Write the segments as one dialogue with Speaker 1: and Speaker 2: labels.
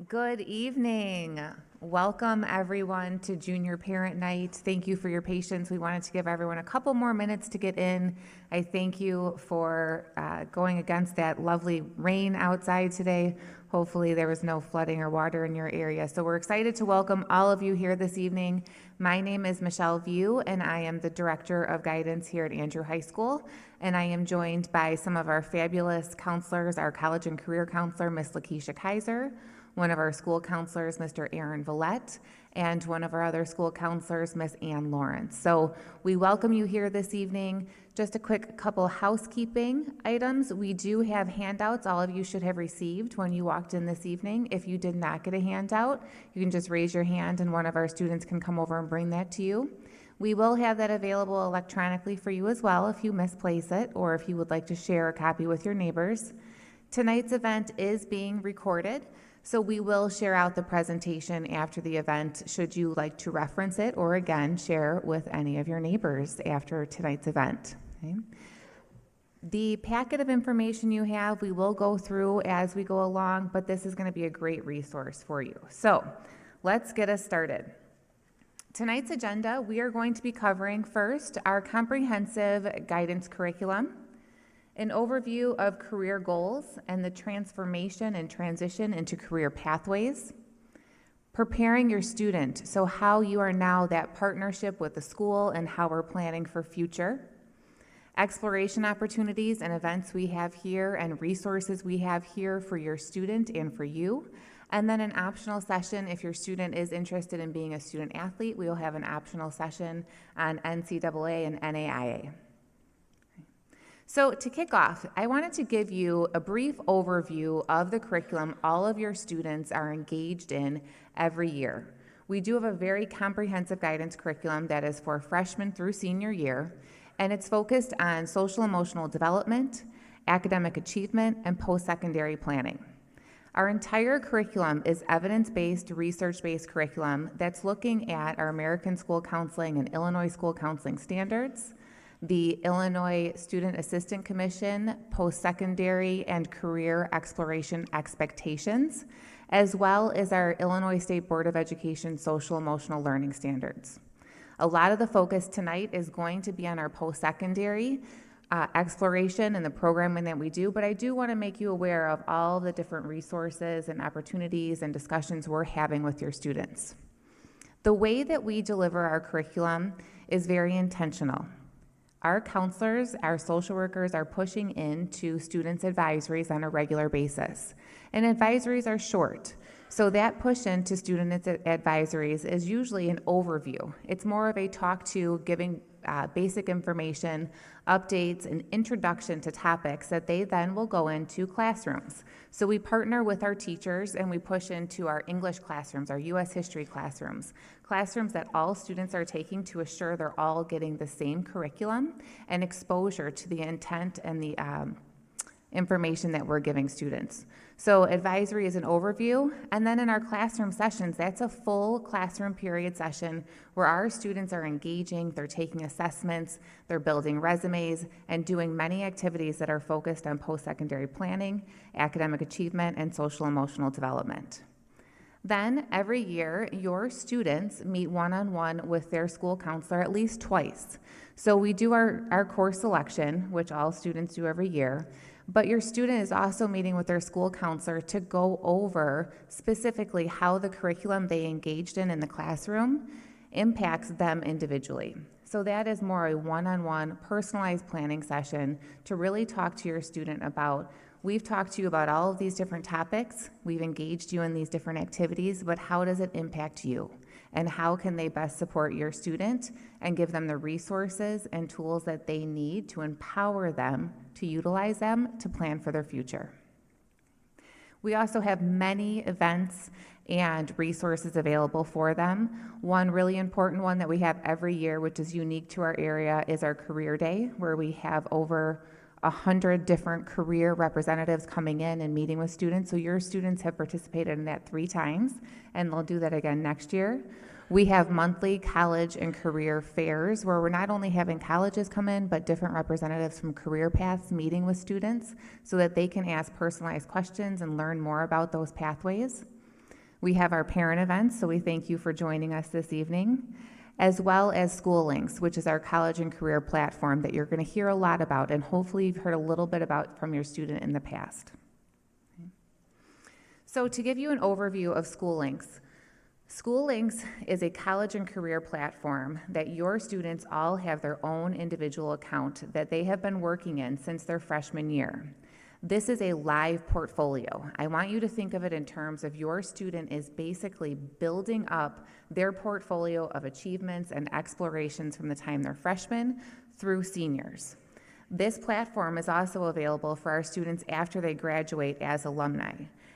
Speaker 1: Good evening. Welcome everyone to Junior Parent Night. Thank you for your patience. We wanted to give everyone a couple more minutes to get in. I thank you for going against that lovely rain outside today. Hopefully there was no flooding or water in your area. So we're excited to welcome all of you here this evening. My name is Michelle View and I am the Director of Guidance here at Andrew High School. And I am joined by some of our fabulous counselors, our college and career counselor, Miss Lakeisha Kaiser, one of our school counselors, Mr. Aaron Villette, and one of our other school counselors, Miss Ann Lawrence. So we welcome you here this evening. Just a quick couple housekeeping items. We do have handouts all of you should have received when you walked in this evening. If you did not get a handout, you can just raise your hand and one of our students can come over and bring that to you. We will have that available electronically for you as well if you misplace it or if you would like to share a copy with your neighbors. Tonight's event is being recorded. So we will share out the presentation after the event should you like to reference it or again share with any of your neighbors after tonight's event. Okay. The packet of information you have we will go through as we go along, but this is going to be a great resource for you. So let's get us started. Tonight's agenda, we are going to be covering first our comprehensive guidance curriculum, an overview of career goals and the transformation and transition into career pathways, preparing your student, so how you are now that partnership with the school and how we're planning for future, exploration opportunities and events we have here and resources we have here for your student and for you, and then an optional session if your student is interested in being a student athlete. We will have an optional session on NCAA and NAIA. So to kick off, I wanted to give you a brief overview of the curriculum all of your students are engaged in every year. We do have a very comprehensive guidance curriculum that is for freshmen through senior year, and it's focused on social emotional development, academic achievement, and post-secondary planning. Our entire curriculum is evidence-based, research-based curriculum that's looking at our American School Counseling and Illinois School Counseling standards, the Illinois Student Assistant Commission post-secondary and career exploration expectations, as well as our Illinois State Board of Education social emotional learning standards. A lot of the focus tonight is going to be on our post-secondary exploration and the programming that we do, but I do want to make you aware of all the different resources and opportunities and discussions we're having with your students. The way that we deliver our curriculum is very intentional. Our counselors, our social workers are pushing into students' advisories on a regular basis. And advisories are short. So that push into student advisories is usually an overview. It's more of a talk to, giving basic information, updates, and introduction to topics that they then will go into classrooms. So we partner with our teachers and we push into our English classrooms, our U.S. history classrooms, classrooms that all students are taking to assure they're all getting the same curriculum and exposure to the intent and the information that we're giving students. So advisory is an overview, and then in our classroom sessions, that's a full classroom period session where our students are engaging, they're taking assessments, they're building resumes, and doing many activities that are focused on post-secondary planning, academic achievement, and social emotional development. Then every year, your students meet one-on-one with their school counselor at least twice. So we do our course selection, which all students do every year, but your student is also meeting with their school counselor to go over specifically how the curriculum they engaged in the classroom impacts them individually. So that is more a one-on-one personalized planning session to really talk to your student about, we've talked to you about all of these different topics, we've engaged you in these different activities, but how does it impact you? And how can they best support your student and give them the resources and tools that they need to empower them to utilize them to plan for their future. We also have many events and resources available for them. One really important one that we have every year, which is unique to our area, is our Career Day, where we have over 100 different career representatives coming in and meeting with students. So your students have participated in that 3 times, and they'll do that again next year. We have monthly college and career fairs where we're not only having colleges come in, but different representatives from career paths meeting with students so that they can ask personalized questions and learn more about those pathways. We have our parent events, so we thank you for joining us this evening, as well as School Links, which is our college and career platform that you're going to hear a lot about, and hopefully you've heard a little bit about from your student in the past. So to give you an overview of School Links, School Links is a college and career platform that your students all have their own individual account that they have been working in since their freshman year. This is a live portfolio. I want you to think of it in terms of your student is basically building up their portfolio of achievements and explorations from the time they're freshmen through seniors. This platform is also available for our students after they graduate as alumni.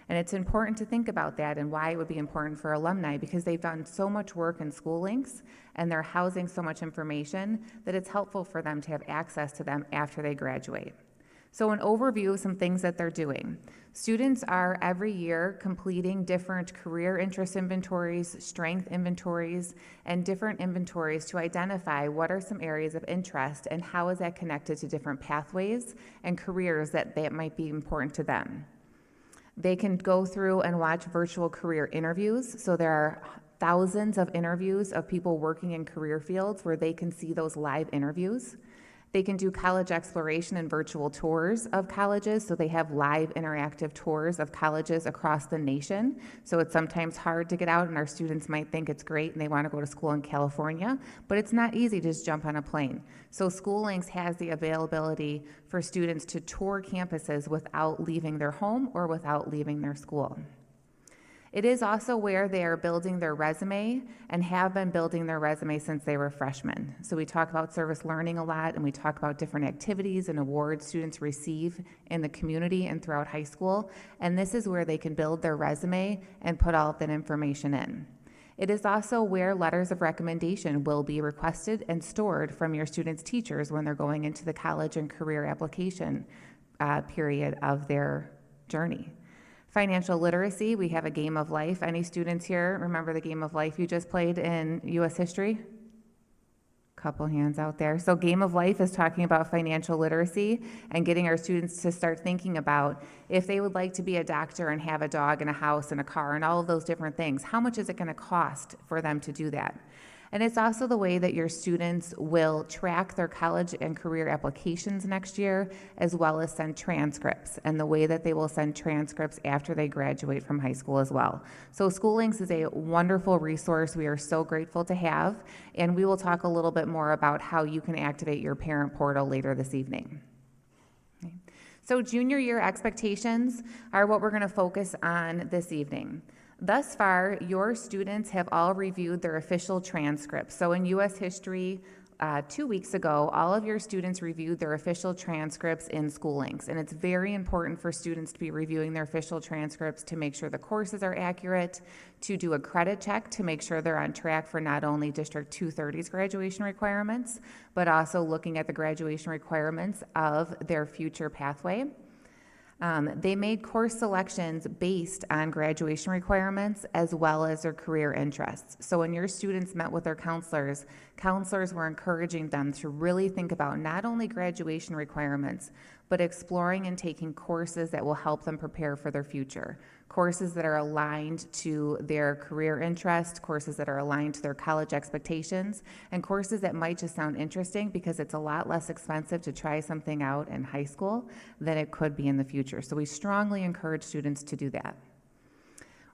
Speaker 1: And it's important to think about that and why it would be important for alumni, because they've done so much work in School Links and they're housing so much information that it's helpful for them to have access to them after they graduate. So an overview of some things that they're doing. Students are every year completing different career interest inventories, strength inventories, and different inventories to identify what are some areas of interest and how is that connected to different pathways and careers that might be important to them. They can go through and watch virtual career interviews. So there are thousands of interviews of people working in career fields where they can see those live interviews. They can do college exploration and virtual tours of colleges, so they have live interactive tours of colleges across the nation. So it's sometimes hard to get out, and our students might think it's great and they want to go to school in California, but it's not easy to just jump on a plane. So School Links has the availability for students to tour campuses without leaving their home or without leaving their school. It is also where they are building their resume and have been building their resume since they were freshmen. So we talk about service learning a lot, and we talk about different activities and awards students receive in the community and throughout high school. And this is where they can build their resume and put all of that information in. It is also where letters of recommendation will be requested and stored from your students' teachers when they're going into the college and career application period of their journey. Financial literacy, we have a game of life. Any students here remember the game of life you just played in U.S. history? Couple hands out there. So Game of Life is talking about financial literacy and getting our students to start thinking about if they would like to be a doctor and have a dog and a house and a car and all of those different things, how much is it going to cost for them to do that? And it's also the way that your students will track their college and career applications next year, as well as send transcripts, and the way that they will send transcripts after they graduate from high school as well. So School Links is a wonderful resource we are so grateful to have, and we will talk a little bit more about how you can activate your parent portal later this evening. Okay. So junior year expectations are what we're going to focus on this evening. Thus far, your students have all reviewed their official transcripts. So in U.S. history, 2 weeks ago, all of your students reviewed their official transcripts in School Links. And it's very important for students to be reviewing their official transcripts to make sure the courses are accurate, to do a credit check to make sure they're on track for not only District 230's graduation requirements, but also looking at the graduation requirements of their future pathway. They made course selections based on graduation requirements as well as their career interests. So when your students met with their counselors, counselors were encouraging them to really think about not only graduation requirements, but exploring and taking courses that will help them prepare for their future. Courses that are aligned to their career interest, courses that are aligned to their college expectations, and courses that might just sound interesting because it's a lot less expensive to try something out in high school than it could be in the future. So we strongly encourage students to do that.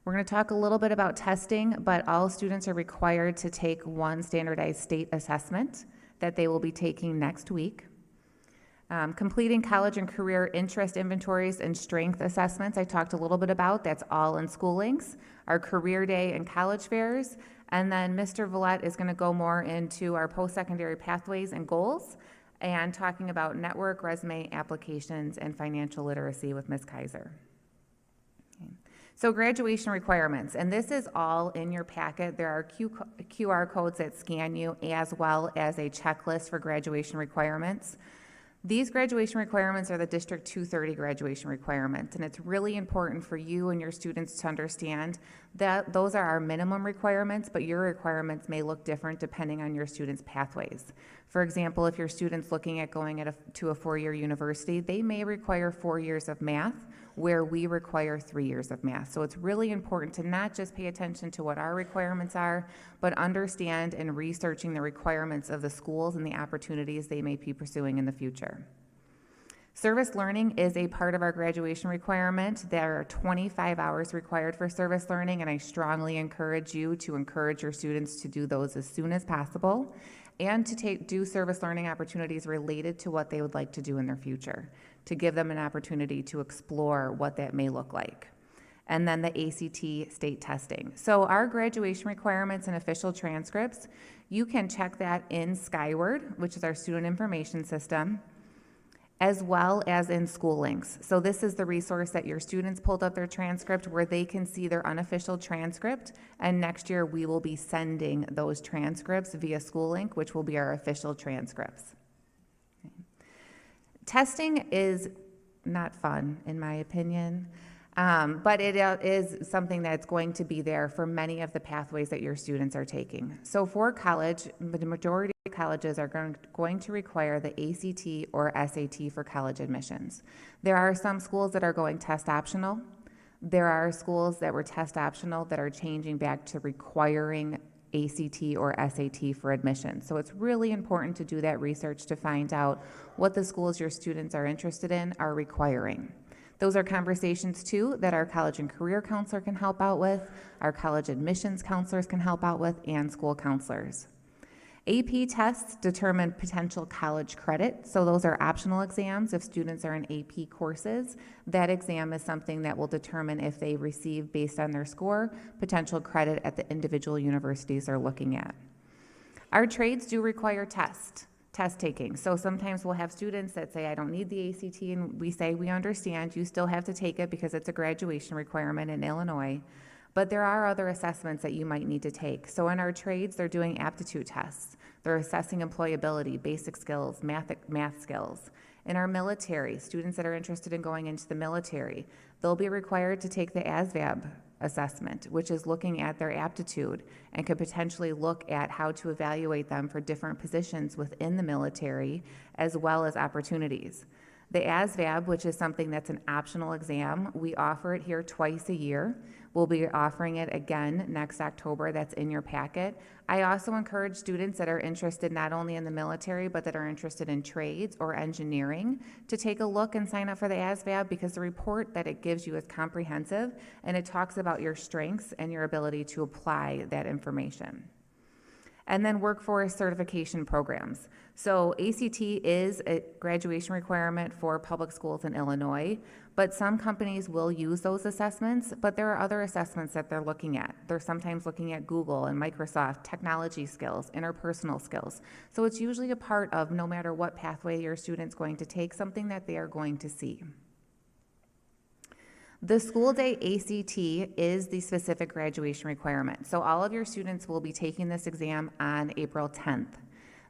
Speaker 1: We're going to talk a little bit about testing, but all students are required to take one standardized state assessment that they will be taking next week. Completing college and career interest inventories and strength assessments I talked a little bit about. That's all in School Links, our career day and college fairs. And then Mr. Villette is going to go more into our post-secondary pathways and goals and talking about network, resume, applications, and financial literacy with Ms. Kaiser. Okay. So graduation requirements, and this is all in your packet. There are QR codes that scan you as well as a checklist for graduation requirements. These graduation requirements are the District 230 graduation requirements, and it's really important for you and your students to understand that those are our minimum requirements, but your requirements may look different depending on your students' pathways. For example, if your student's looking at going to a four-year university, they may require 4 years of math, where we require 3 years of math. So it's really important to not just pay attention to what our requirements are, but understand and researching the requirements of the schools and the opportunities they may be pursuing in the future. Service learning is a part of our graduation requirement. There are 25 hours required for service learning, and I strongly encourage you to encourage your students to do those as soon as possible, and to do service learning opportunities related to what they would like to do in their future, to give them an opportunity to explore what that may look like. And then the ACT state testing. So our graduation requirements and official transcripts, you can check that in Skyward, which is our student information system, as well as in School Links. So this is the resource that your students pulled up their transcript, where they can see their unofficial transcript, and next year we will be sending those transcripts via School Link, which will be our official transcripts. Okay. Testing is not fun, in my opinion, but it is something that's going to be there for many of the pathways that your students are taking. So for college, the majority of colleges are going to require the ACT or SAT for college admissions. There are some schools that are going test optional. There are schools that were test optional that are changing back to requiring ACT or SAT for admission. So it's really important to do that research to find out what the schools your students are interested in are requiring. Those are conversations, too, that our college and career counselor can help out with, our college admissions counselors can help out with, and school counselors. AP tests determine potential college credit, so those are optional exams. If students are in AP courses, that exam is something that will determine if they receive, based on their score, potential credit at the individual universities they're looking at. Our trades do require test taking. So sometimes we'll have students that say, I don't need the ACT, and we say, we understand, you still have to take it because it's a graduation requirement in Illinois, but there are other assessments that you might need to take. So in our trades, they're doing aptitude tests. They're assessing employability, basic skills, math skills. In our military, students that are interested in going into the military, they'll be required to take the ASVAB assessment, which is looking at their aptitude and could potentially look at how to evaluate them for different positions within the military, as well as opportunities. The ASVAB, which is something that's an optional exam, we offer it here twice a year. We'll be offering it again next October. That's in your packet. I also encourage students that are interested not only in the military, but that are interested in trades or engineering to take a look and sign up for the ASVAB, because the report that it gives you is comprehensive, and it talks about your strengths and your ability to apply that information. And then workforce certification programs. So ACT is a graduation requirement for public schools in Illinois, but some companies will use those assessments, but there are other assessments that they're looking at. They're sometimes looking at Google and Microsoft, technology skills, interpersonal skills. So it's usually a part of, no matter what pathway your student's going to take, something that they are going to see. The school day ACT is the specific graduation requirement. So all of your students will be taking this exam on April 10th.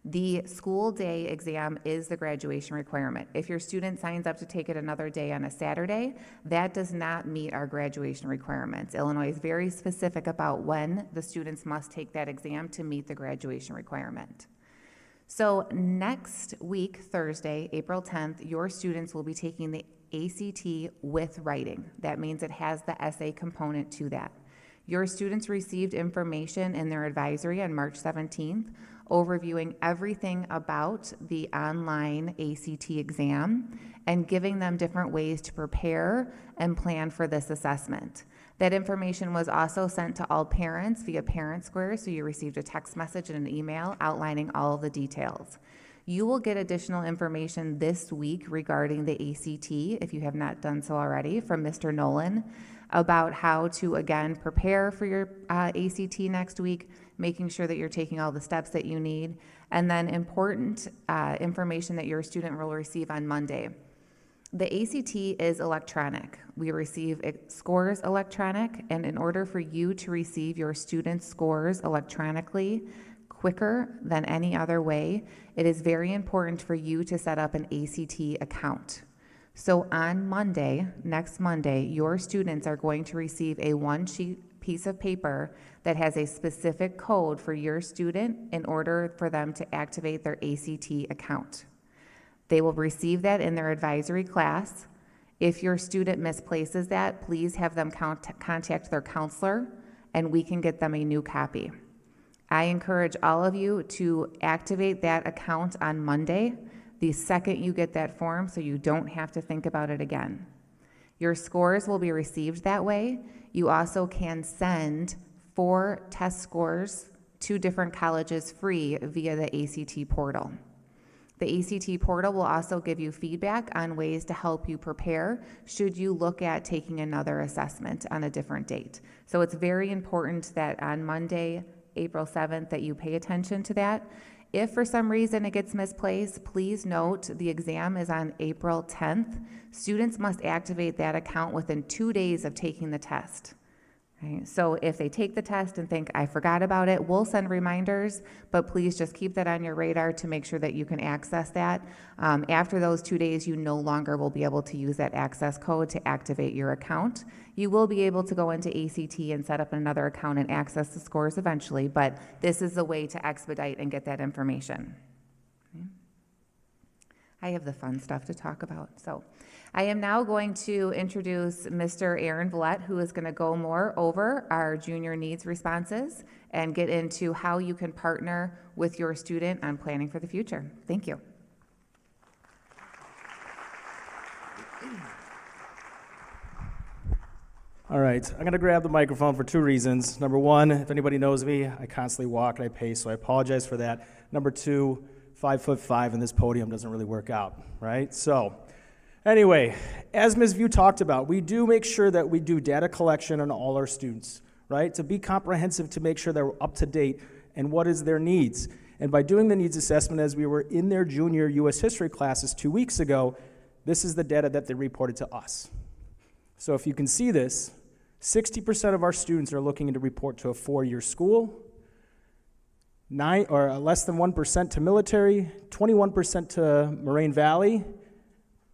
Speaker 1: The school day exam is the graduation requirement. If your student signs up to take it another day on a Saturday, that does not meet our graduation requirements. Illinois is very specific about when the students must take that exam to meet the graduation requirement. So next week, Thursday, April 10th, your students will be taking the ACT with writing. That means it has the essay component to that. Your students received information in their advisory on March 17th, overviewing everything about the online ACT exam and giving them different ways to prepare and plan for this assessment. That information was also sent to all parents via Parent Square, so you received a text message and an email outlining all of the details. You will get additional information this week regarding the ACT, if you have not done so already, from Mr. Nolan about how to, again, prepare for your ACT next week, making sure that you're taking all the steps that you need, and then important information that your student will receive on Monday. The ACT is electronic. We receive scores electronic, and in order for you to receive your students' scores electronically quicker than any other way, it is very important for you to set up an ACT account. So on Monday, next Monday, your students are going to receive a one-sheet piece of paper that has a specific code for your student in order for them to activate their ACT account. They will receive that in their advisory class. If your student misplaces that, please have them contact their counselor, and we can get them a new copy. I encourage all of you to activate that account on Monday, the second you get that form, so you don't have to think about it again. Your scores will be received that way. You also can send 4 test scores to different colleges free via the ACT portal. The ACT portal will also give you feedback on ways to help you prepare should you look at taking another assessment on a different date. So it's very important that on Monday, April 7th, that you pay attention to that. If for some reason it gets misplaced, please note the exam is on April 10th. Students must activate that account within 2 days of taking the test. Right? So if they take the test and think, I forgot about it, we'll send reminders, but please just keep that on your radar to make sure that you can access that. After those 2 days, you no longer will be able to use that access code to activate your account. You will be able to go into ACT and set up another account and access the scores eventually, but this is the way to expedite and get that information. Okay. I have the fun stuff to talk about. So I am now going to introduce Mr. Aaron Villette, who is going to go more over our junior needs responses and get into how you can partner with your student on planning for the future. Thank you.
Speaker 2: All right, I'm going to grab the microphone for 2 reasons. Number 1, if anybody knows me, I constantly walk and I pace, so I apologize for that. Number 2, 5'5" and this podium doesn't really work out, right? So anyway, as Ms. View talked about, we do make sure that we do data collection on all our students, right? To be comprehensive, to make sure they're up to date and what is their needs. And by doing the needs assessment as we were in their junior U.S. history classes 2 weeks ago, this is the data that they reported to us. So if you can see this, 60% of our students are looking to report to a 4-year school, less than 1% to military, 21% to Moraine Valley,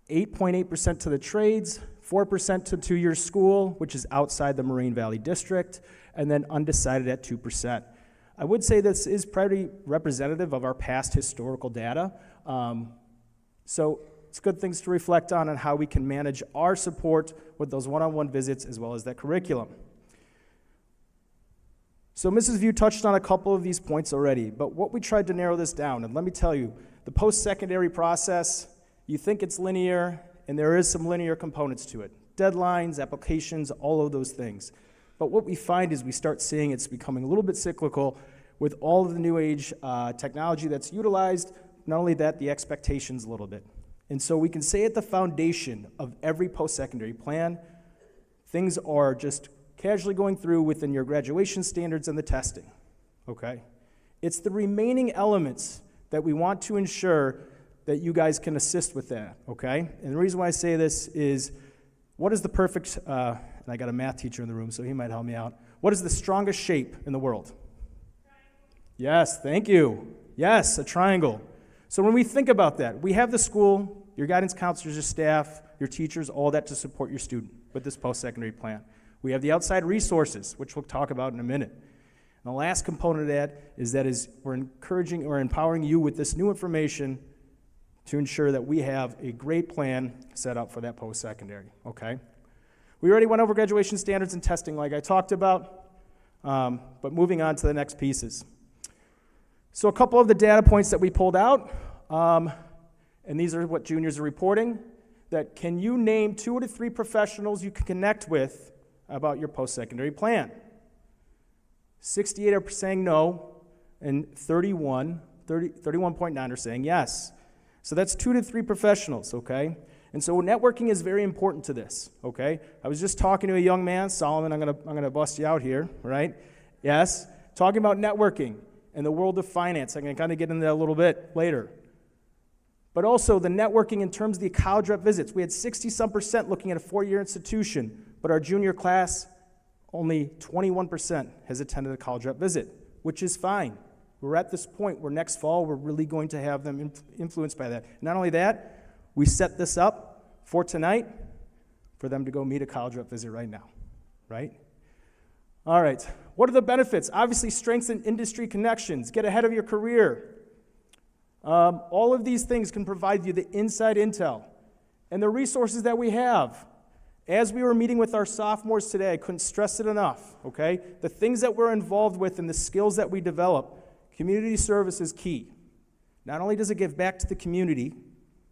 Speaker 2: 8.8% to the trades, 4% to 2-year school, which is outside the Moraine Valley district, and then undecided at 2%. I would say this is pretty representative of our past historical data. So it's good things to reflect on how we can manage our support with those one-on-one visits as well as that curriculum. So Mrs. View touched on a couple of these points already, but what we tried to narrow this down, and let me tell you, the post-secondary process, you think it's linear, and there is some linear components to it. Deadlines, applications, all of those things. But what we find is we start seeing it's becoming a little bit cyclical with all of the new age technology that's utilized, not only that, the expectations a little bit. And so we can say at the foundation of every post-secondary plan, things are just casually going through within your graduation standards and the testing, okay? It's the remaining elements that we want to ensure that you guys can assist with that, okay? And the reason why I say this is, what is the perfect, and I got a math teacher in the room, so he might help me out. What is the strongest shape in the world? Yes, thank you. Yes, a triangle. So when we think about that, we have the school, your guidance counselors, your staff, your teachers, all that to support your student with this post-secondary plan. We have the outside resources, which we'll talk about in a minute. And the last component of that is we're encouraging or empowering you with this new information to ensure that we have a great plan set up for that post-secondary, okay? We already went over graduation standards and testing like I talked about, but moving on to the next pieces. So a couple of the data points that we pulled out, and these are what juniors are reporting, that can you name 2 to 3 professionals you can connect with about your post-secondary plan? 68 are saying no, and 31.9 are saying yes. So that's 2 to 3 professionals, okay? And so networking is very important to this, okay? I was just talking to a young man, Solomon, I'm gonna bust you out here, right? Yes, talking about networking and the world of finance. I'm gonna kind of get into that a little bit later. But also the networking in terms of the college rep visits. We had 60-some% looking at a 4-year institution, but our junior class, only 21% has attended a college rep visit, which is fine. We're at this point where next fall we're really going to have them influenced by that. Not only that, we set this up for tonight for them to go meet a college rep visit right now, right? All right, what are the benefits? Obviously, strengthen industry connections, get ahead of your career. All of these things can provide you the inside intel and the resources that we have. As we were meeting with our sophomores today, I couldn't stress it enough, okay? The things that we're involved with and the skills that we develop, community service is key. Not only does it give back to the community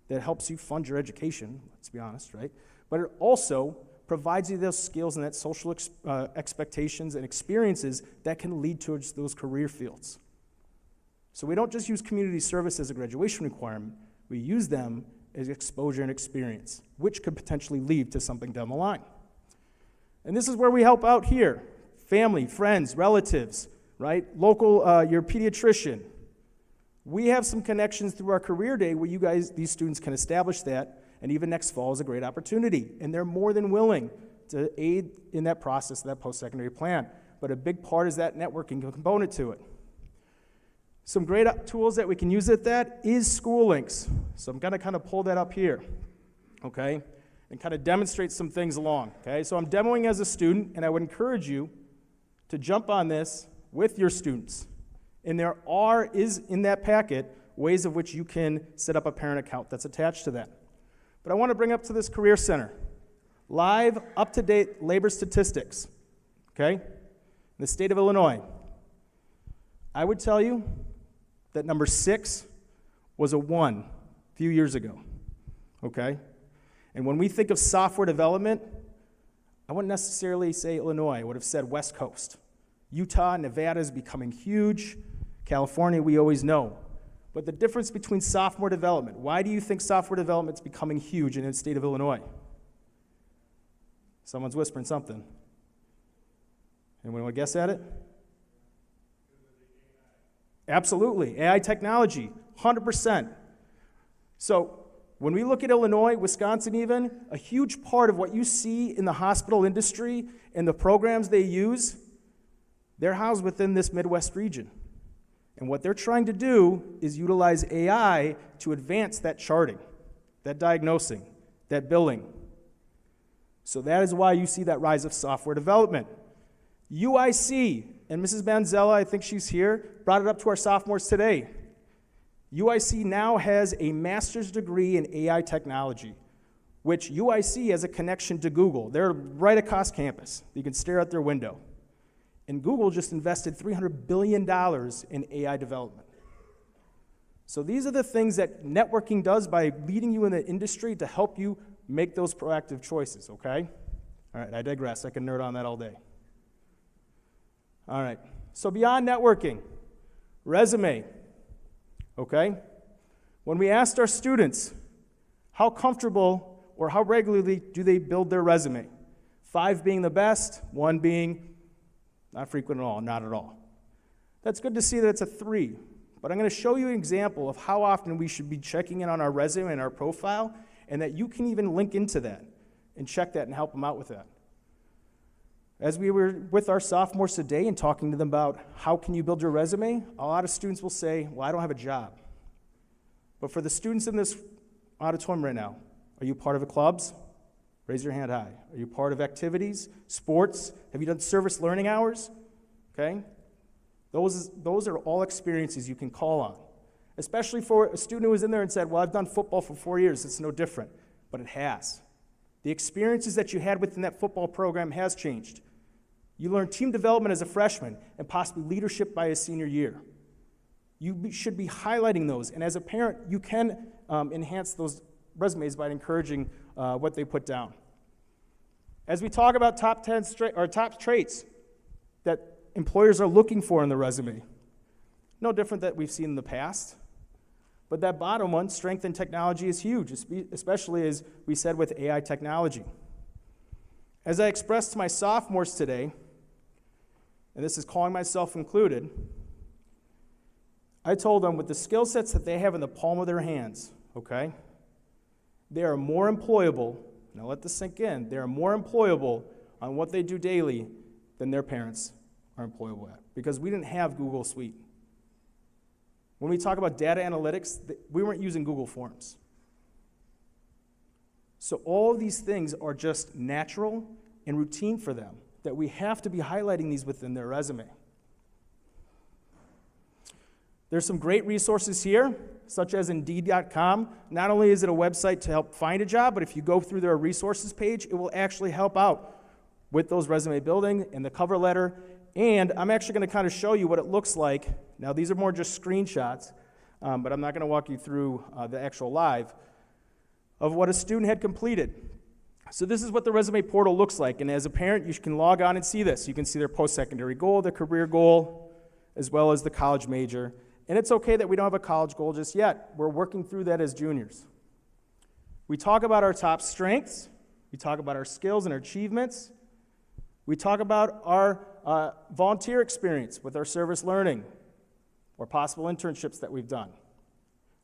Speaker 2: that helps you fund your education, let's be honest, right? But it also provides you those skills and that social expectations and experiences that can lead towards those career fields. So we don't just use community service as a graduation requirement, we use them as exposure and experience, which could potentially lead to something down the line. And this is where we help out here. Family, friends, relatives, right? Local, your pediatrician. We have some connections through our career day where you guys, these students can establish that, and even next fall is a great opportunity. And they're more than willing to aid in that process, that post-secondary plan. But a big part is that networking component to it. Some great tools that we can use at that is School Links. So I'm going to kind of pull that up here, okay, and kind of demonstrate some things along, okay? So I'm demoing as a student, and I would encourage you to jump on this with your students. And there is in that packet ways of which you can set up a parent account that's attached to that. But I want to bring up to this Career Center, live, up-to-date labor statistics, okay, in the state of Illinois. I would tell you that number 6 was a 1 a few years ago, okay? And when we think of software development, I wouldn't necessarily say Illinois. I would have said West Coast. Utah, Nevada is becoming huge. California, we always know. But the difference between software development, why do you think software development is becoming huge in the state of Illinois? Someone's whispering something. Anyone want to guess at it? Absolutely. AI technology, 100%. So when we look at Illinois, Wisconsin even, a huge part of what you see in the hospital industry and the programs they use, they're housed within this Midwest region. And what they're trying to do is utilize AI to advance that charting, that diagnosing, that billing. So that is why you see that rise of software development. UIC, and Mrs. Manzella, I think she's here, brought it up to our sophomores today. UIC now has a master's degree in AI technology, which UIC has a connection to Google. They're right across campus. You can stare out their window. And Google just invested $300 billion in AI development. So these are the things that networking does by leading you in the industry to help you make those proactive choices, okay? All right, I digress. I can nerd on that all day. All right, so beyond networking, resume, okay? When we asked our students how comfortable or how regularly do they build their resume, 5 being the best, 1 being not frequent at all, not at all. That's good to see that it's a 3, but I'm going to show you an example of how often we should be checking in on our resume and our profile, and that you can even link into that and check that and help them out with that. As we were with our sophomores today and talking to them about how can you build your resume, a lot of students will say, well, I don't have a job. But for the students in this auditorium right now, are you part of the clubs? Raise your hand high. Are you part of activities, sports? Have you done service learning hours? Okay? Those are all experiences you can call on. Especially for a student who was in there and said, well, I've done football for 4 years. It's no different. But it has. The experiences that you had within that football program has changed. You learned team development as a freshman and possibly leadership by a senior year. You should be highlighting those. And as a parent, you can enhance those resumes by encouraging what they put down. As we talk about top traits that employers are looking for in the resume, no different that we've seen in the past. But that bottom one, strength in technology, is huge, especially as we said with AI technology. As I expressed to my sophomores today, and this is calling myself included, I told them with the skill sets that they have in the palm of their hands, okay, they are more employable, now let this sink in, they are more employable on what they do daily than their parents are employable at, because we didn't have Google Suite. When we talk about data analytics, we weren't using Google Forms. So all of these things are just natural and routine for them. that we have to be highlighting these within their resume. There's some great resources here, such as Indeed.com. Not only is it a website to help find a job, but if you go through their resources page, it will actually help out with those resume building and the cover letter. And I'm actually going to kind of show you what it looks like. Now, these are more just screenshots, but I'm not going to walk you through the actual live of what a student had completed. So this is what the resume portal looks like. And as a parent, you can log on and see this. You can see their post-secondary goal, their career goal, as well as the college major. And it's okay that we don't have a college goal just yet. We're working through that as juniors. We talk about our top strengths. We talk about our skills and our achievements. We talk about our volunteer experience with our service learning or possible internships that we've done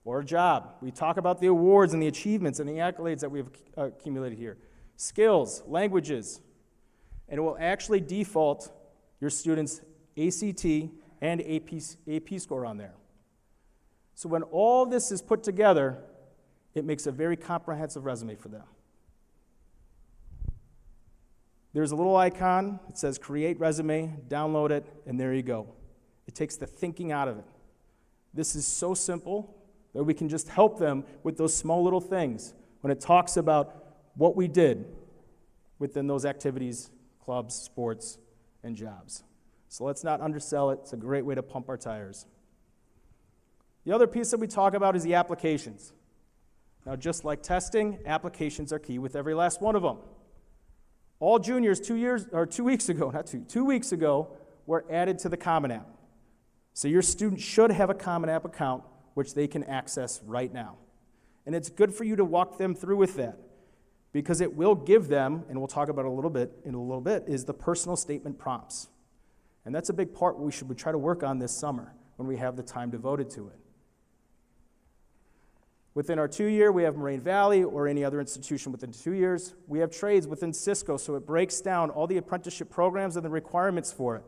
Speaker 2: or a job. We talk about the awards and the achievements and the accolades that we've accumulated here. Skills, languages, and it will actually default your students' ACT and AP score on there. So when all this is put together, it makes a very comprehensive resume for them. There's a little icon. It says Create Resume, download it, and there you go. It takes the thinking out of it. This is so simple that we can just help them with those small little things when it talks about what we did within those activities, clubs, sports, and jobs. So let's not undersell it. It's a great way to pump our tires. The other piece that we talk about is the applications. Now, just like testing, applications are key with every last one of them. All juniors 2 weeks ago, were added to the Common App. So your student should have a Common App account, which they can access right now. And it's good for you to walk them through with that, because it will give them, and we'll talk about it in a little bit, is the personal statement prompts. And that's a big part we should try to work on this summer when we have the time devoted to it. Within our 2-year, we have Moraine Valley or any other institution within 2 years. We have trades within Cisco, so it breaks down all the apprenticeship programs and the requirements for it.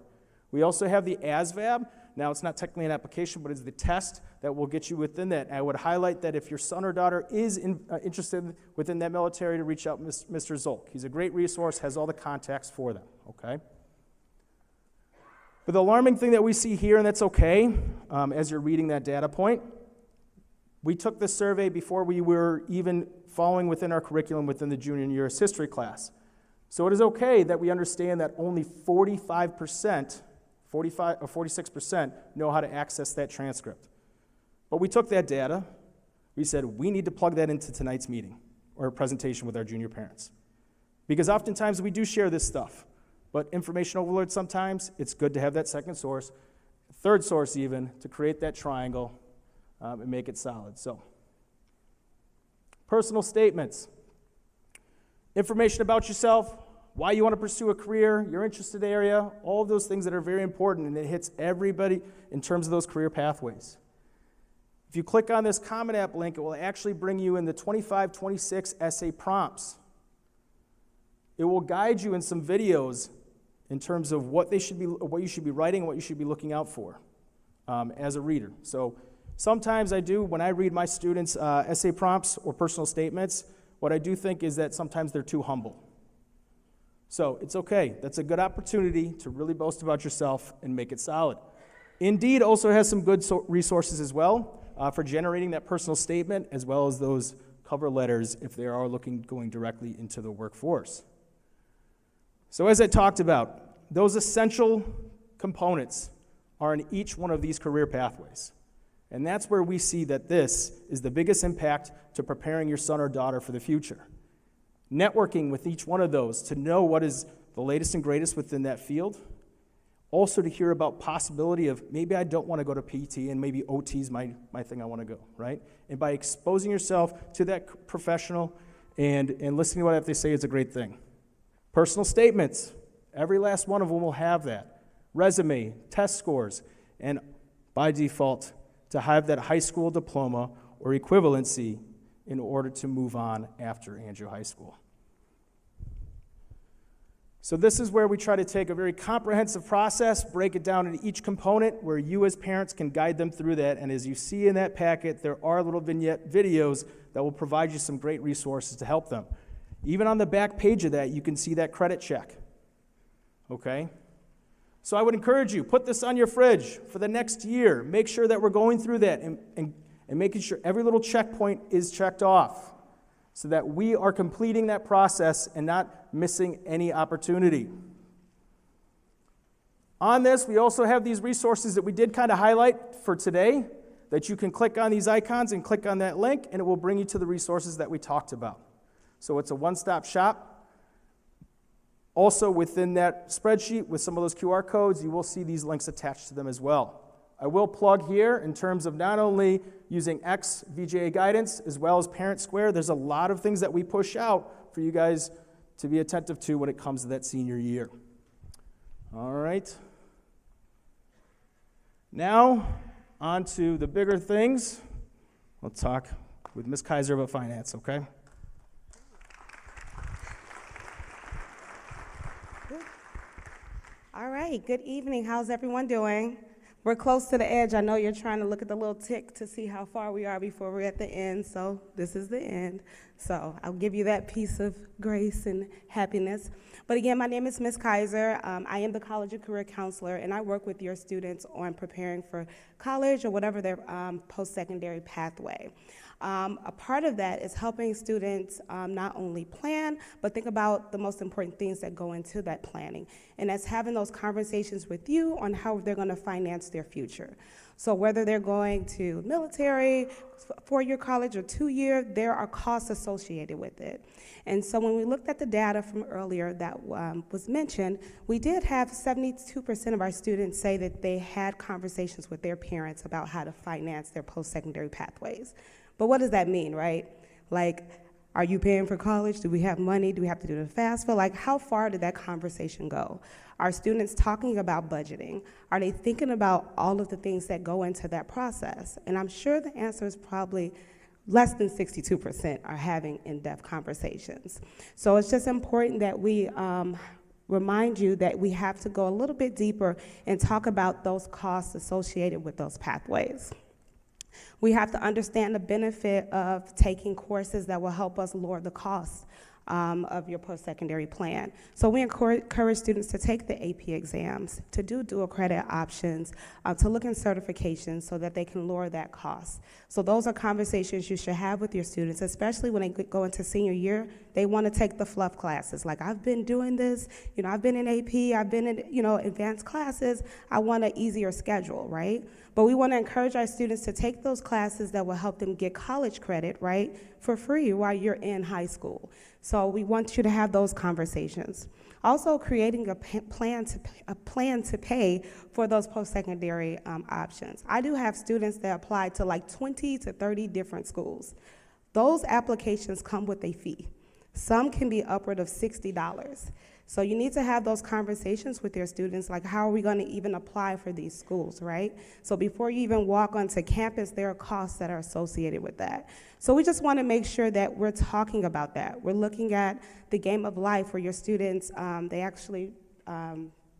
Speaker 2: We also have the ASVAB. Now, it's not technically an application, but it's the test that will get you within that. I would highlight that if your son or daughter is interested within that military, to reach out to Mr. Zolk. He's a great resource, has all the contacts for them, okay? But the alarming thing that we see here, and that's okay, as you're reading that data point, we took this survey before we were even following within our curriculum within the junior and U.S. history class. So it is okay that we understand that only 46% know how to access that transcript. But we took that data, we said we need to plug that into tonight's meeting or presentation with our junior parents. Because oftentimes we do share this stuff, but information overload sometimes, it's good to have that second source, third source even, to create that triangle and make it solid. So, personal statements. Information about yourself, why you want to pursue a career, your interested area, all of those things that are very important, and it hits everybody in terms of those career pathways. If you click on this Common App link, it will actually bring you in the 25-26 essay prompts. It will guide you in some videos in terms of what you should be writing and what you should be looking out for as a reader. So sometimes when I read my students' essay prompts or personal statements, what I do think is that sometimes they're too humble. So it's okay. That's a good opportunity to really boast about yourself and make it solid. Indeed also has some good resources as well for generating that personal statement, as well as those cover letters if they are going directly into the workforce. So as I talked about, those essential components are in each one of these career pathways. And that's where we see that this is the biggest impact to preparing your son or daughter for the future. Networking with each one of those to know what is the latest and greatest within that field. Also to hear about possibility of maybe I don't want to go to PT and maybe OT is my thing I want to go, right? And by exposing yourself to that professional and listening to what they say is a great thing. Personal statements. Every last one of them will have that. Resume, test scores, and by default, to have that high school diploma or equivalency in order to move on after Andrew High School. So this is where we try to take a very comprehensive process, break it down into each component where you as parents can guide them through that. And as you see in that packet, there are little vignette videos that will provide you some great resources to help them. Even on the back page of that, you can see that credit check. okay? So I would encourage you, put this on your fridge for the next year. Make sure that we're going through that and making sure every little checkpoint is checked off so that we are completing that process and not missing any opportunity. On this, we also have these resources that we did kind of highlight for today that you can click on these icons and click on that link, and it will bring you to the resources that we talked about. So it's a one-stop shop. Also, within that spreadsheet with some of those QR codes, you will see these links attached to them as well. I will plug here in terms of not only using X VJA guidance as well as Parent Square. There's a lot of things that we push out for you guys to be attentive to when it comes to that senior year. All right. Now, on to the bigger things. We'll talk with Ms. Kaiser about finance, okay?
Speaker 3: All right, good evening. How's everyone doing? We're close to the edge. I know you're trying to look at the little tick to see how far we are before we're at the end, so this is the end. So I'll give you that piece of grace and happiness. But again, my name is Ms. Kaiser. I am the College and Career Counselor, and I work with your students on preparing for college or whatever their post-secondary pathway. A part of that is helping students not only plan, but think about the most important things that go into that planning. And that's having those conversations with you on how they're going to finance their future. So whether they're going to military, four-year college, or two-year, there are costs associated with it. And so when we looked at the data from earlier that was mentioned, we did have 72% of our students say that they had conversations with their parents about how to finance their post-secondary pathways. But what does that mean, right? Like, are you paying for college? Do we have money? Do we have to do the FAFSA? Like, how far did that conversation go? Are students talking about budgeting? Are they thinking about all of the things that go into that process? And I'm sure the answer is probably less than 62% are having in-depth conversations. So it's just important that we remind you that we have to go a little bit deeper and talk about those costs associated with those pathways. We have to understand the benefit of taking courses that will help us lower the cost of your post-secondary plan. So we encourage students to take the AP exams, to do dual credit options, to look in certifications so that they can lower that cost. So those are conversations you should have with your students, especially when they go into senior year. They want to take the fluff classes. Like, I've been doing this, I've been in AP, I've been in, advanced classes. I want an easier schedule, right? But we want to encourage our students to take those classes that will help them get college credit, right, for free while you're in high school. So we want you to have those conversations. Also, creating a plan to pay for those post-secondary options. I do have students that apply to like 20 to 30 different schools. Those applications come with a fee. Some can be upward of $60. So you need to have those conversations with your students, like, how are we going to even apply for these schools, right? So before you even walk onto campus, there are costs that are associated with that. So we just want to make sure that we're talking about that. We're looking at the game of life where your students, they actually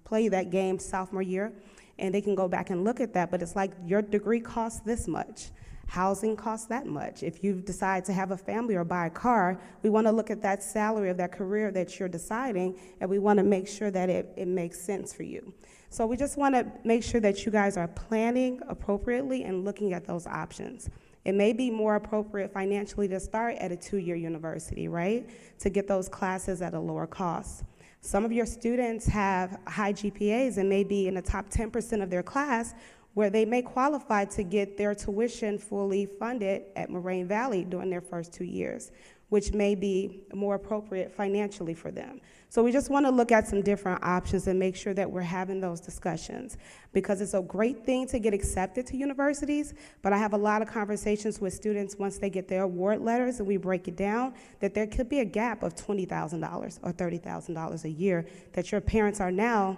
Speaker 3: play that game sophomore year, and they can go back and look at that, but it's like, your degree costs this much. Housing costs that much. If you decide to have a family or buy a car, we want to look at that salary of that career that you're deciding, and we want to make sure that it makes sense for you. So we just want to make sure that you guys are planning appropriately and looking at those options. It may be more appropriate financially to start at a two-year university, right, to get those classes at a lower cost. Some of your students have high GPAs and may be in the top 10% of their class, where they may qualify to get their tuition fully funded at Moraine Valley during their first 2 years, which may be more appropriate financially for them. So we just want to look at some different options and make sure that we're having those discussions, because it's a great thing to get accepted to universities, but I have a lot of conversations with students once they get their award letters and we break it down, that there could be a gap of $20,000 or $30,000 a year that your parents are now,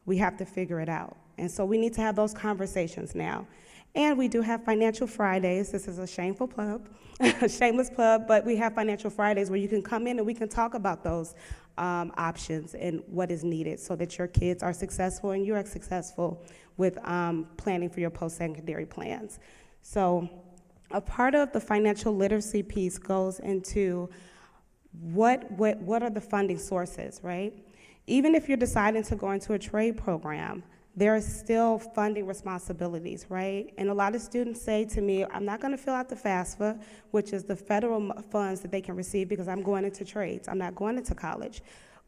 Speaker 3: we have to figure it out. And so we need to have those conversations now. And we do have Financial Fridays. This is a shameful plug, a shameless plug, but we have Financial Fridays where you can come in and we can talk about those options and what is needed so that your kids are successful and you're successful with planning for your post-secondary plans. So a part of the financial literacy piece goes into what are the funding sources, right? Even if you're deciding to go into a trade program, there are still funding responsibilities, right? And a lot of students say to me, I'm not going to fill out the FAFSA, which is the federal funds that they can receive because I'm going into trades. I'm not going into college.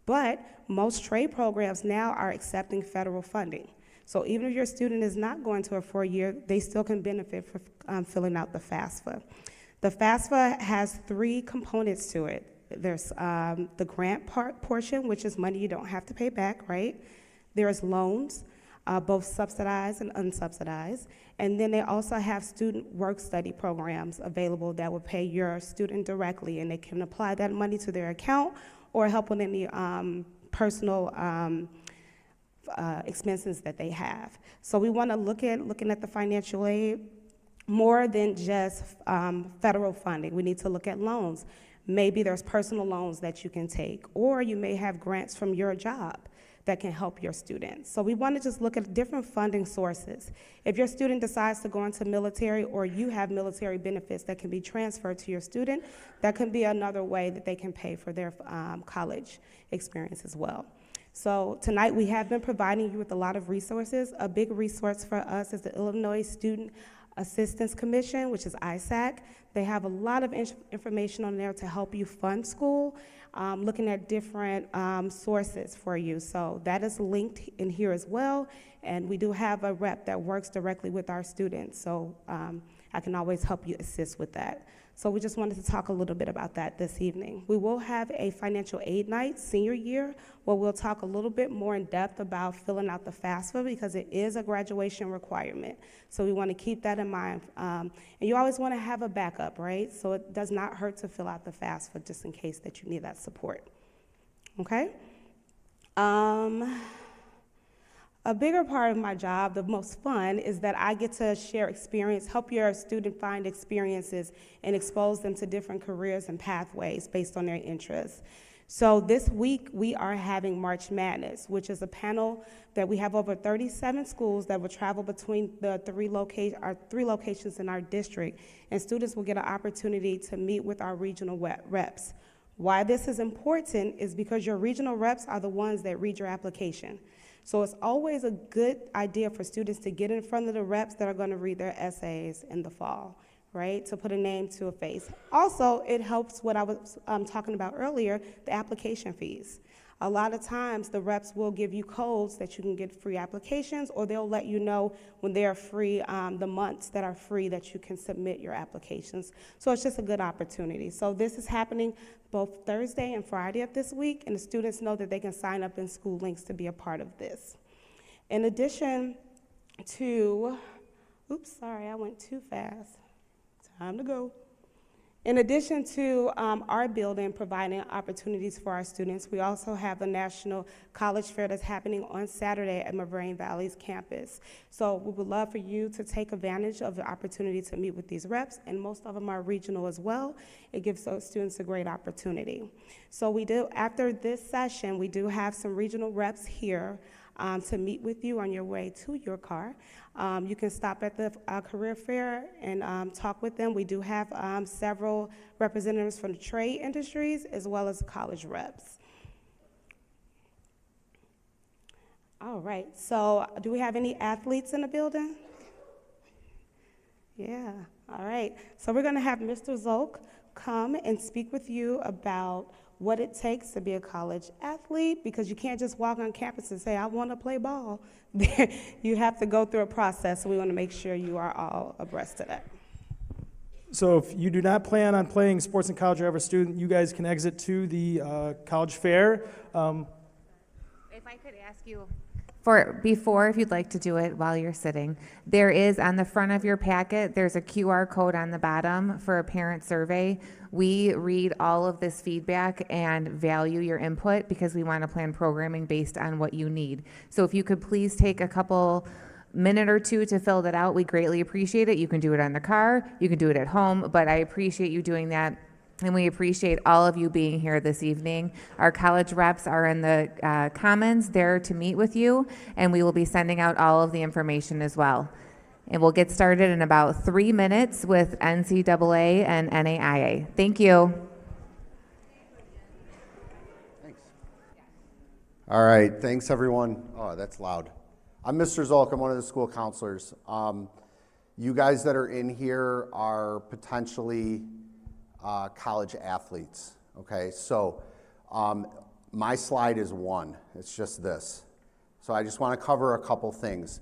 Speaker 3: But most trade programs now are accepting federal funding. So even if your student is not going to a 4-year, they still can benefit from filling out the FAFSA. The FAFSA has 3 components to it. There's the grant portion, which is money you don't have to pay back, right? There's loans, both subsidized and unsubsidized. And then they also have student work-study programs available that will pay your student directly, and they can apply that money to their account or help with any personal expenses that they have. So we want to looking at the financial aid more than just federal funding. We need to look at loans. Maybe there's personal loans that you can take, or you may have grants from your job that can help your students. So we want to just look at different funding sources. If your student decides to go into military, or you have military benefits that can be transferred to your student, that can be another way that they can pay for their college experience as well. So tonight we have been providing you with a lot of resources. A big resource for us is the Illinois Student Assistance Commission, which is ISAC. They have a lot of information on there to help you fund school, looking at different sources for you. So that is linked in here as well. And we do have a rep that works directly with our students. So I can always help you assist with that. So we just wanted to talk a little bit about that this evening. We will have a financial aid night senior year where we'll talk a little bit more in depth about filling out the FAFSA because it is a graduation requirement. So we want to keep that in mind. And you always want to have a backup, right? So it does not hurt to fill out the FAFSA just in case that you need that support. Okay? A bigger part of my job, the most fun, is that I get to share experience, help your student find experiences, and expose them to different careers and pathways based on their interests. So this week, we are having March Madness, which is a panel that we have over 37 schools that will travel between the 3 locations in our district, and students will get an opportunity to meet with our regional reps. Why this is important is because your regional reps are the ones that read your application. So it's always a good idea for students to get in front of the reps that are going to read their essays in the fall, right, to put a name to a face. Also, it helps what I was talking about earlier, the application fees. A lot of times, the reps will give you codes that you can get free applications, or they'll let you know when they are free, the months that are free that you can submit your applications. So it's just a good opportunity. So this is happening both Thursday and Friday of this week, and the students know that they can sign up in School Links to be a part of this. In addition to, oops, sorry, I went too fast. Time to go. In addition to our building providing opportunities for our students, we also have a national college fair that's happening on Saturday at Moraine Valley's campus. So we would love for you to take advantage of the opportunity to meet with these reps, and most of them are regional as well. It gives those students a great opportunity. So we do, after this session, we do have some regional reps here to meet with you on your way to your car. You can stop at the career fair and talk with them. We do have several representatives from the trade industries as well as college reps. All right, so do we have any athletes in the building? Yeah, all right. So we're gonna have Mr. Zolk come and speak with you about what it takes to be a college athlete, because you can't just walk on campus and say, I want to play ball. You have to go through a process, so we want to make sure you are all abreast of that.
Speaker 2: So if you do not plan on playing sports in college or ever student, you guys can exit to the college fair.
Speaker 1: If I could ask you, before, if you'd like to do it while you're sitting, there is on the front of your packet, there's a QR code on the bottom for a parent survey. We read all of this feedback and value your input because we want to plan programming based on what you need. So if you could please take a minute or two to fill that out, we greatly appreciate it. You can do it on the car, you can do it at home, but I appreciate you doing that. And we appreciate all of you being here this evening. Our college reps are in the Commons there to meet with you, and we will be sending out all of the information as well. And we'll get started in about 3 minutes with NCAA and NAIA. Thank you.
Speaker 4: Thanks. All right, thanks everyone. Oh, that's loud. I'm Mr. Zolk, I'm one of the school counselors. You guys that are in here are potentially college athletes, okay? So my slide is one, it's just this. So I just wanna cover a couple things.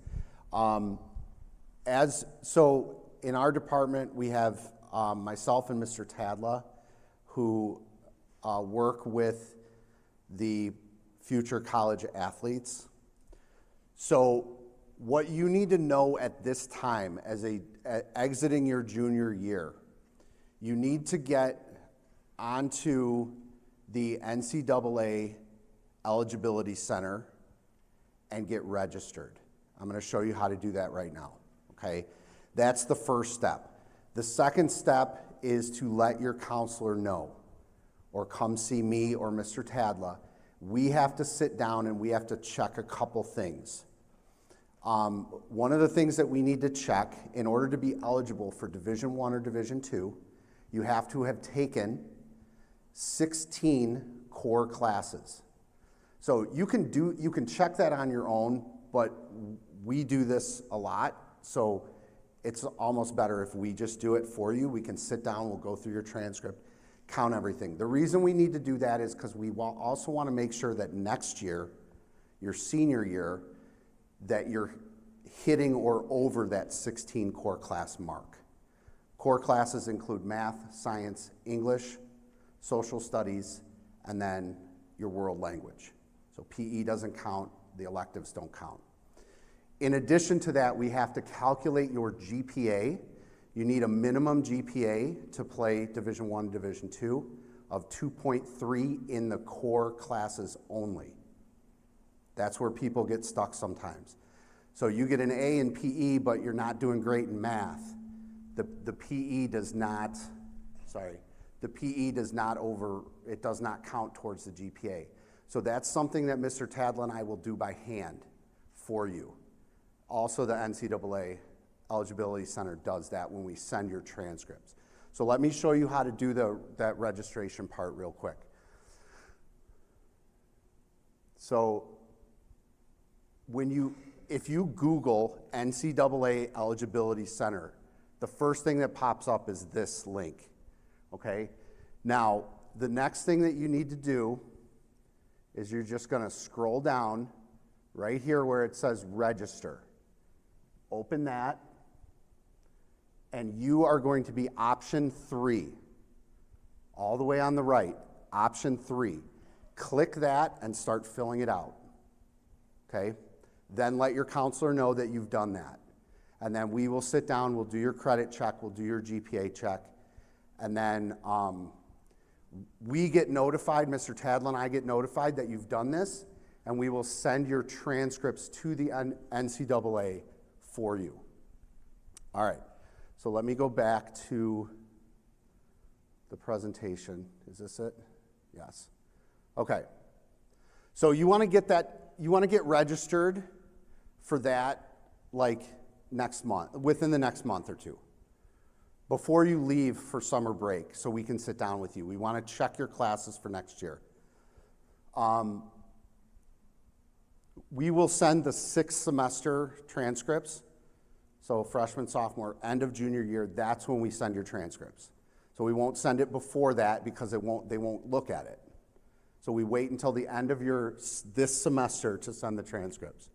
Speaker 4: So in our department, we have myself and Mr. Tadla, who work with the future college athletes. So what you need to know at this time as exiting your junior year, you need to get onto the NCAA Eligibility Center and get registered. I'm gonna show you how to do that right now, okay? That's the first step. The second step is to let your counselor know, or come see me or Mr. Tadla. We have to sit down and we have to check a couple things. One of the things that we need to check in order to be eligible for Division I or Division II, you have to have taken 16 core classes. So you can check that on your own, but we do this a lot, so it's almost better if we just do it for you. We can sit down, we'll go through your transcript, count everything. The reason we need to do that is because we also want to make sure that next year, your senior year, that you're hitting or over that 16 core class mark. Core classes include math, science, English, social studies, and then your world language. So PE doesn't count, the electives don't count. In addition to that, we have to calculate your GPA. You need a minimum GPA to play Division I, Division II of 2.3 in the core classes only. That's where people get stuck sometimes. So you get an A in PE, but you're not doing great in math. The PE does not it does not count towards the GPA. So that's something that Mr. Tadla and I will do by hand for you. Also, the NCAA Eligibility Center does that when we send your transcripts. So let me show you how to do that registration part real quick. So if you Google NCAA Eligibility Center, the first thing that pops up is this link, okay? Now, the next thing that you need to do is you're just gonna scroll down right here where it says register. Open that, and you are going to be option 3, all the way on the right, option 3. Click that and start filling it out, okay? Then let your counselor know that you've done that. And then we will sit down, we'll do your credit check, we'll do your GPA check, and then we get notified, Mr. Tadla and I get notified that you've done this, and we will send your transcripts to the NCAA for you. All right, so let me go back to the presentation. Is this it? Yes. Okay, so you want to get registered for that like next month, within the next month or two, before you leave for summer break, so we can sit down with you. We want to check your classes for next year. We will send the 6th semester transcripts, so freshman, sophomore, end of junior year, that's when we send your transcripts. So we won't send it before that because they won't look at it. So we wait until the end of this semester to send the transcripts.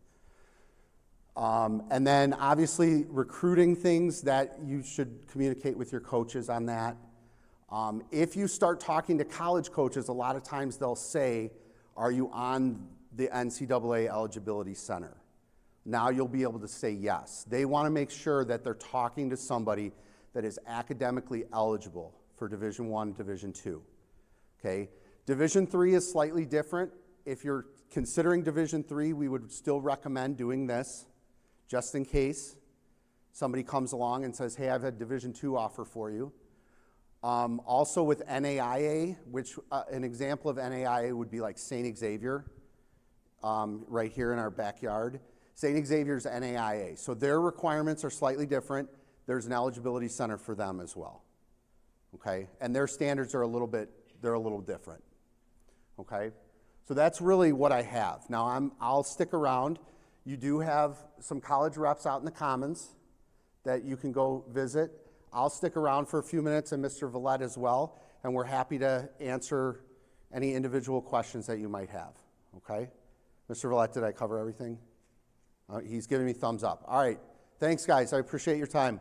Speaker 4: And then obviously recruiting things that you should communicate with your coaches on that. If you start talking to college coaches, a lot of times they'll say, are you on the NCAA Eligibility Center? Now you'll be able to say yes. They want to make sure that they're talking to somebody that is academically eligible for Division I, Division II, okay? Division III is slightly different. If you're considering Division III, we would still recommend doing this, just in case somebody comes along and says, hey, I've had Division II offer for you. Also with NAIA, which an example of NAIA would be like St. Xavier, right here in our backyard. St. Xavier's NAIA, so their requirements are slightly different. There's an eligibility center for them as well, okay? And their standards are a little different, okay? So that's really what I have. Now I'll stick around. You do have some college reps out in the Commons that you can go visit. I'll stick around for a few minutes, and Mr. Vallette as well, and we're happy to answer any individual questions that you might have, okay? Mr. Vallette, did I cover everything? He's giving me thumbs up. All right, thanks guys, I appreciate your time.